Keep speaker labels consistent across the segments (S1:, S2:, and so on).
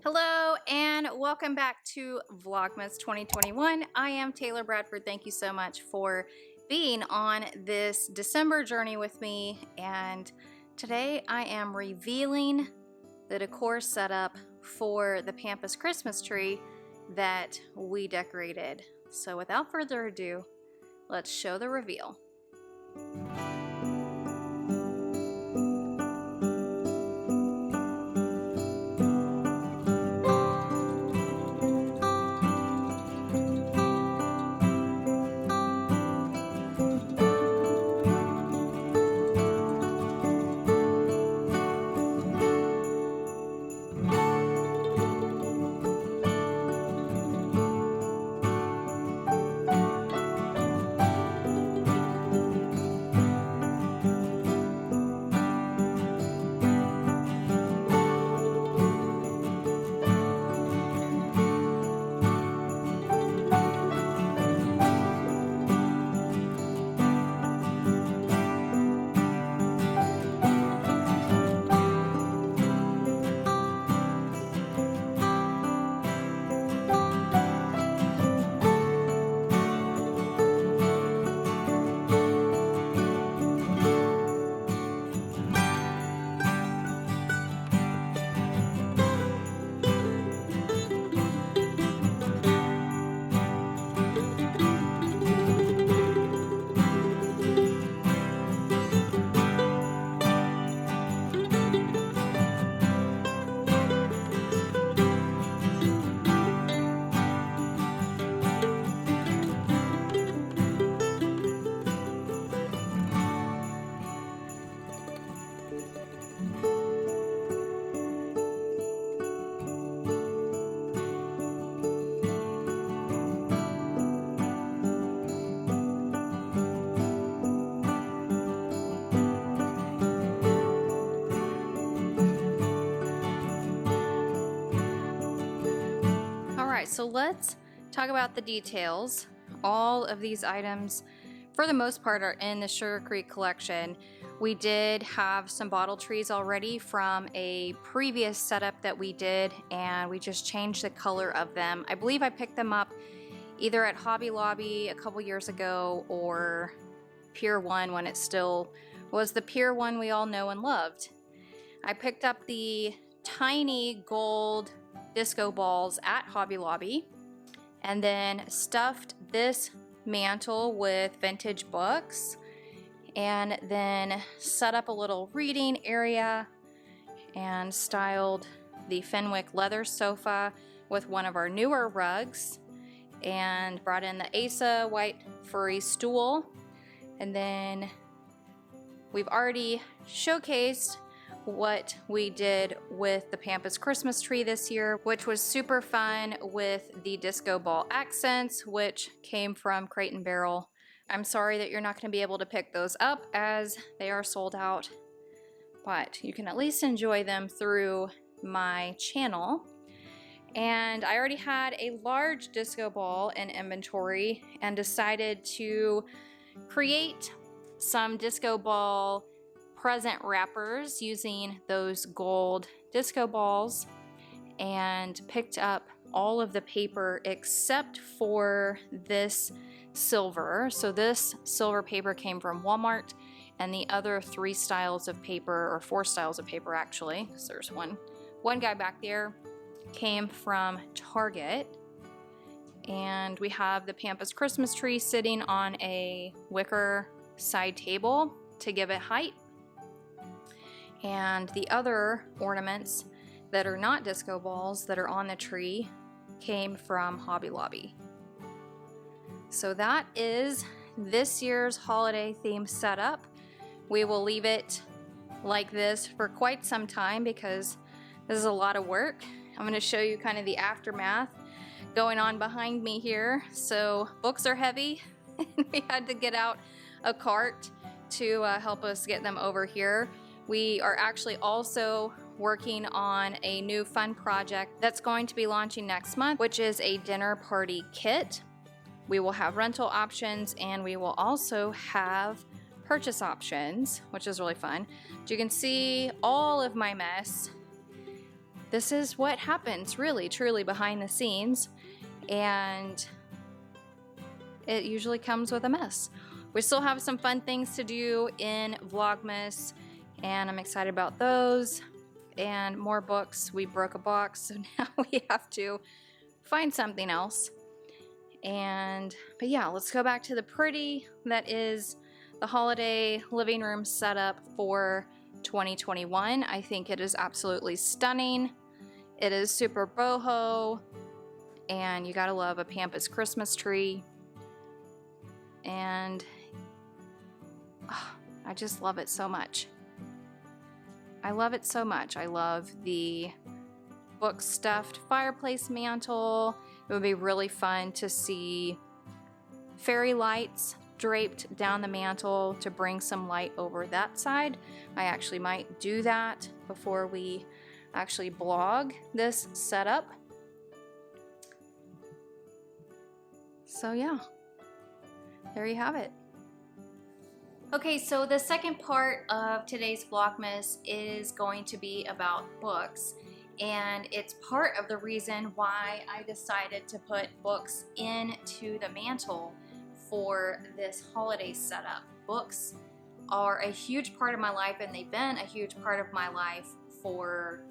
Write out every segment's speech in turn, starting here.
S1: Hello and welcome back to Vlogmas 2021. I am Taylor Bradford. Thank you so much for being on this December journey with me. And today I am revealing the decor setup for the Pampas Christmas tree that we decorated. So without further ado, let's show the reveal. So let's talk about the details. All of these items, for the most part, are in the Sugar Creek collection. We did have some bottle trees already from a previous setup that we did, and we just changed the color of them. I believe I picked them up either at Hobby Lobby a couple years ago or Pier 1 when it still was the Pier 1 we all know and loved. I picked up the tiny gold disco balls at Hobby Lobby and then stuffed this mantle with vintage books and then set up a little reading area and styled the Fenwick leather sofa with one of our newer rugs and brought in the Asa white furry stool. And then we've already showcased what we did with the Pampas Christmas tree this year, which was super fun with the disco ball accents, which came from Crate and Barrel. I'm sorry that you're not going to be able to pick those up as they are sold out, but you can at least enjoy them through my channel. And I already had a large disco ball in inventory and decided to create some disco ball present wrappers using those gold disco balls, and picked up all of the paper except for this silver. So this silver paper came from Walmart, and the other 3 styles of paper, or 4 styles of paper actually, because there's one guy back there, came from Target. And we have the Pampas Christmas tree sitting on a wicker side table to give it height. And the other ornaments that are not disco balls that are on the tree came from Hobby Lobby. So that is this year's holiday theme setup. We will leave it like this for quite some time because this is a lot of work. I'm going to show you kind of the aftermath going on behind me here. So books are heavy and we had to get out a cart to help us get them over here. We are actually also working on a new fun project that's going to be launching next month, which is a dinner party kit. We will have rental options and we will also have purchase options, which is really fun. But you can see all of my mess. this is what happens really, truly behind the scenes. And it usually comes with a mess. We still have some fun things to do in Vlogmas, and I'm excited about those. And more books. We broke a box, so now we have to find something else. But yeah, let's go back to the pretty that is the holiday living room setup for 2021. I think it is absolutely stunning. It is super boho, and you gotta love a Pampas Christmas tree. And I just love it so much. I love it so much. I love the book stuffed fireplace mantle. It would be really fun to see fairy lights draped down the mantle to bring some light over that side. I actually might do that before we actually vlog this setup. So yeah, there you have it. Okay, so the second part of today's Vlogmas is going to be about books, and it's part of the reason why I decided to put books into the mantle for this holiday setup. Books are a huge part of my life, and they've been a huge part of my life for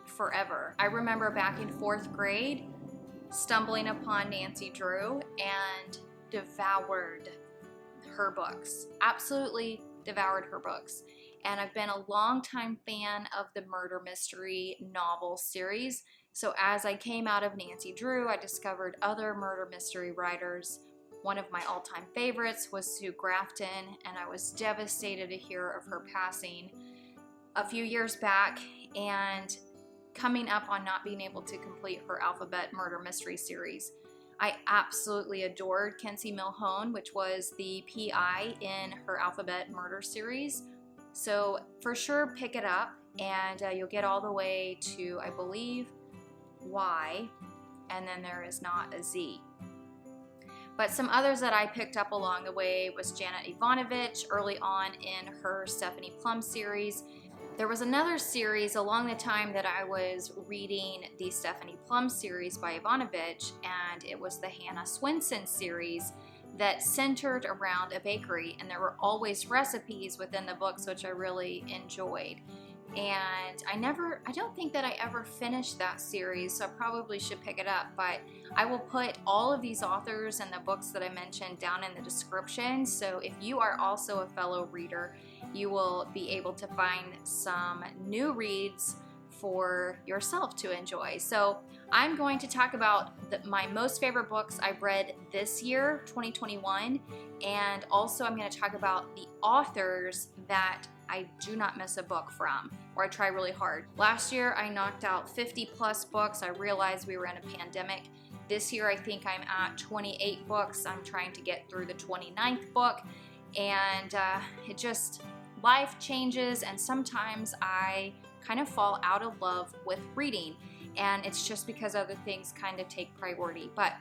S1: forever. I remember back in 4th grade stumbling upon Nancy Drew and devoured her books. Absolutely devoured her books. And I've been a longtime fan of the murder mystery novel series. So as I came out of Nancy Drew, I discovered other murder mystery writers. One of my all-time favorites was Sue Grafton, and I was devastated to hear of her passing a few years back and coming up on not being able to complete her alphabet murder mystery series. I absolutely adored Kenzie Milhone, which was the PI in her alphabet murder series. So for sure pick it up, and you'll get all the way to, I believe, Y, and then there is not a Z. But some others that I picked up along the way was Janet Ivanovich early on in her Stephanie Plum series. There was another series along the time that I was reading the Stephanie Plum series by Ivanovich, and it was the Hannah Swinson series that centered around a bakery, and there were always recipes within the books, which I really enjoyed. And I don't think that I ever finished that series, so I probably should pick it up, but I will put all of these authors and the books that I mentioned down in the description, so if you are also a fellow reader, you will be able to find some new reads for yourself to enjoy. So I'm going to talk about my most favorite books I've read this year, 2021, and also I'm going to talk about the authors that I do not miss a book from, or I try really hard. Last year I knocked out 50 plus books. I realized we were in a pandemic. This year I think I'm at 28 books. I'm trying to get through the 29th book, and life changes, and sometimes I kind of fall out of love with reading, and it's just because other things kind of take priority. But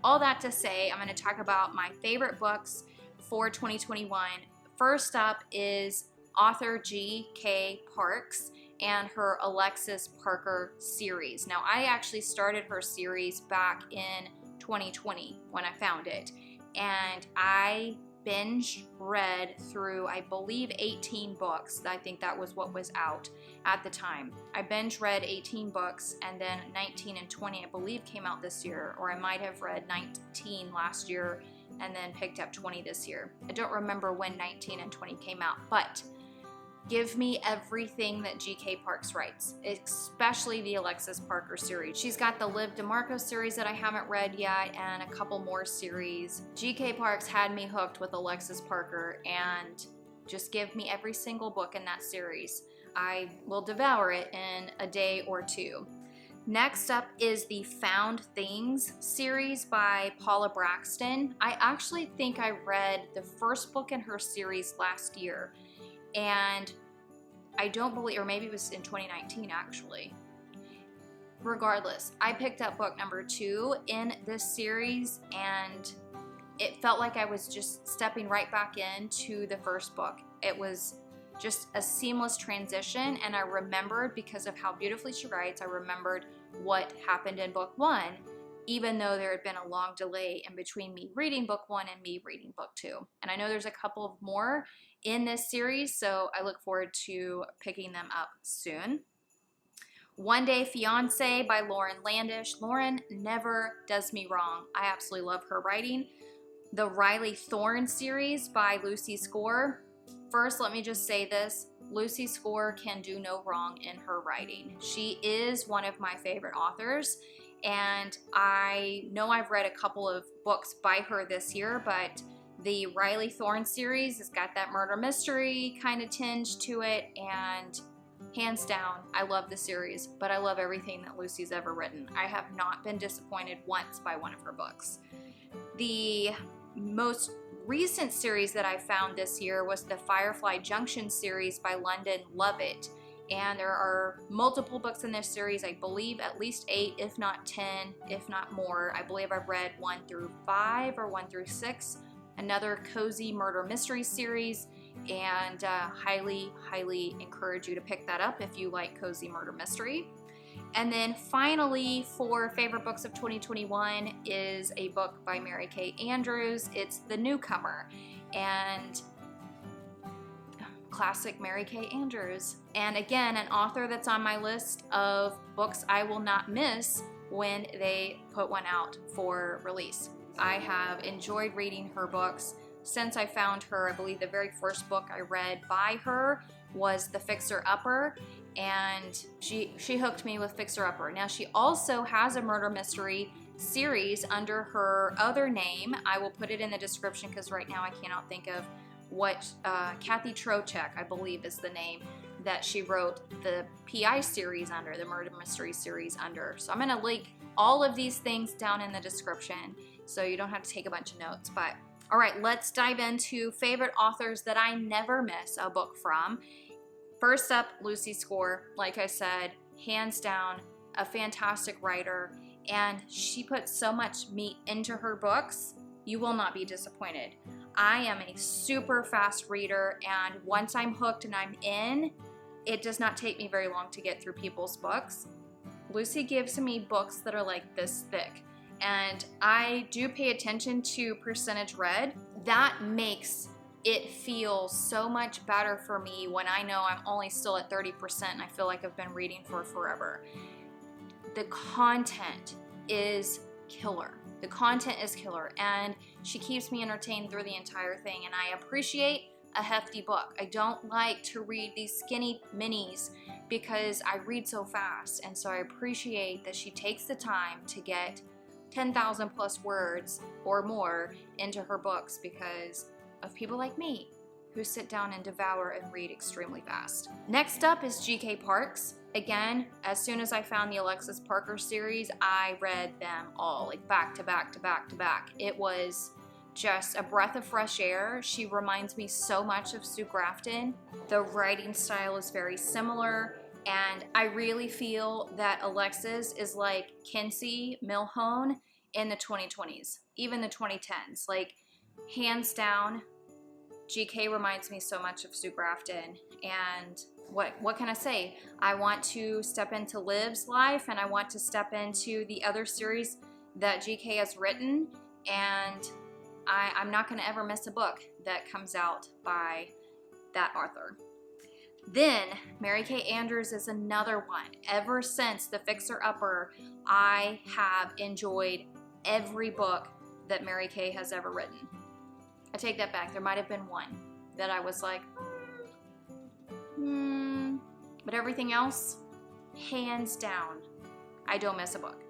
S1: all that to say, I'm going to talk about my favorite books for 2021. First up is author G.K. Parks and her Alexis Parker series. Now, I actually started her series back in 2020 when I found it, and I binge read through, I believe, 18 books. I think that was what was out at the time. I binge read 18 books, and then 19 and 20, I believe, came out this year, or I might have read 19 last year and then picked up 20 this year. I don't remember when 19 and 20 came out, but give me everything that G.K. Parks writes, especially the Alexis Parker series. She's got the Liv DeMarco series that I haven't read yet, and a couple more series. G.K. Parks had me hooked with Alexis Parker, and just give me every single book in that series. I will devour it in a day or two. Next up is the Found Things series by Paula Braxton. I actually think I read the first book in her series last year, and I don't believe, or maybe it was in 2019 actually. Regardless, I picked up book number 2 in this series, and it felt like I was just stepping right back into the first book. It was just a seamless transition, and I remembered, because of how beautifully she writes, I remembered what happened in book 1, even though there had been a long delay in between me reading book 1 and me reading book 2. And I know there's a couple of more in this series, so I look forward to picking them up soon. One Day Fiance by Lauren Landish. Lauren never does me wrong. I absolutely love her writing. The Riley Thorne series by Lucy Score. First, let me just say this. Lucy Score can do no wrong in her writing. She is one of my favorite authors, and I know I've read a couple of books by her this year, but the Riley Thorne series has got that murder mystery kind of tinge to it, and hands down, I love the series, but I love everything that Lucy's ever written. I have not been disappointed once by one of her books. The most recent series that I found this year was the Firefly Junction series by London Lovett. And there are multiple books in this series, I believe at least 8, if not 10, if not more. I believe I've read 1 through 5 or 1 through 6. Another cozy murder mystery series, and highly encourage you to pick that up if you like cozy murder mystery. And then finally, for favorite books of 2021 is a book by Mary Kay Andrews. It's The Newcomer, and classic Mary Kay Andrews. And again, an author that's on my list of books I will not miss when they put one out for release. I have enjoyed reading her books since I found her. I believe the very first book I read by her was The Fixer Upper, and she hooked me with Fixer Upper. Now, she also has a murder mystery series under her other name. I will put it in the description because right now I cannot think of what, Kathy Trocheck, I believe, is the name that she wrote the PI series under, the murder mystery series under. So I'm going to link all of these things down in the description so you don't have to take a bunch of notes. But all right, let's dive into favorite authors that I never miss a book from. First up, Lucy Score. Like I said, hands down, a fantastic writer, and she puts so much meat into her books, you will not be disappointed. I am a super fast reader, and once I'm hooked and I'm in, it does not take me very long to get through people's books. Lucy gives me books that are like this thick, and I do pay attention to percentage read. That makes it feel so much better for me when I know I'm only still at 30% and I feel like I've been reading for forever. The content is killer. The content is killer, and she keeps me entertained through the entire thing, and I appreciate a hefty book. I don't like to read these skinny minis because I read so fast, and so I appreciate that she takes the time to get 10,000 plus words or more into her books because of people like me who sit down and devour and read extremely fast. Next up is G.K. Parks. Again, as soon as I found the Alexis Parker series, I read them all, like back to back to back to back. It was just a breath of fresh air. She reminds me so much of Sue Grafton. The writing style is very similar, and I really feel that Alexis is like Kinsey Milhone in the 2020s, even the 2010s. Like, hands down, GK reminds me so much of Sue Grafton, and what can I say? I want to step into Liv's life, and I want to step into the other series that GK has written, and I'm not going to ever miss a book that comes out by that author. Then Mary Kay Andrews is another one. Ever since The Fixer Upper, I have enjoyed every book that Mary Kay has ever written. I take that back. There might have been one that I was like, but everything else, hands down, I don't miss a book.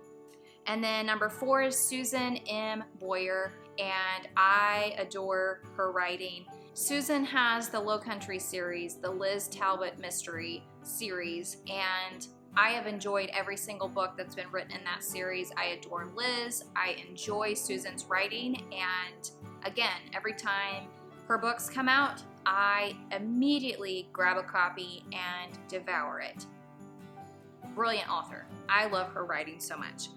S1: And then number 4 is Susan M. Boyer, and I adore her writing. Susan has the Low Country series, the Liz Talbot mystery series, and I have enjoyed every single book that's been written in that series. I adore Liz. I enjoy Susan's writing, and again, every time her books come out, I immediately grab a copy and devour it. Brilliant author. I love her writing so much.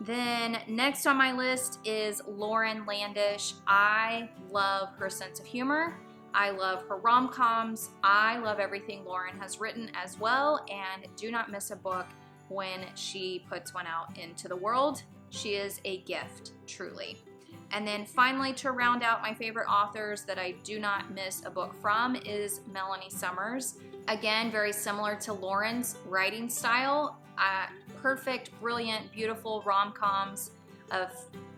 S1: Then next on my list is Lauren Landish. I love her sense of humor. I love her rom-coms. I love everything Lauren has written as well, and do not miss a book when she puts one out into the world. She is a gift, truly. And then finally, to round out my favorite authors that I do not miss a book from is Melanie Summers. Again, very similar to Lauren's writing style. Perfect, brilliant, beautiful rom-coms of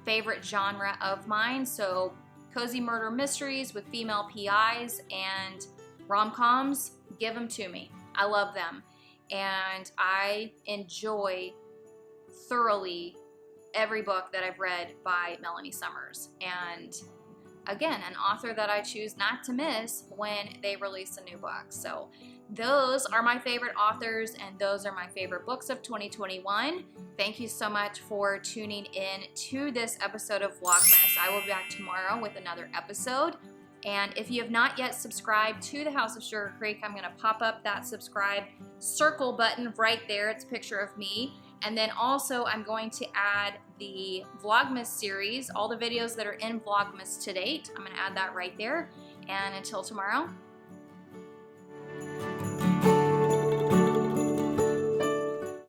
S1: favorite genre of mine. So cozy murder mysteries with female PIs and rom-coms, give them to me. I love them. And I enjoy thoroughly every book that I've read by Melanie Summers. And again, an author that I choose not to miss when they release a new book. So those are my favorite authors, and those are my favorite books of 2021. Thank you so much for tuning in to this episode of Vlogmas. I will be back tomorrow with another episode. And if you have not yet subscribed to the House of Sugar Creek, I'm going to pop up that subscribe circle button right there. It's a picture of me. And then also I'm going to add the Vlogmas series, all the videos that are in Vlogmas to date. I'm going to add that right there. And until tomorrow,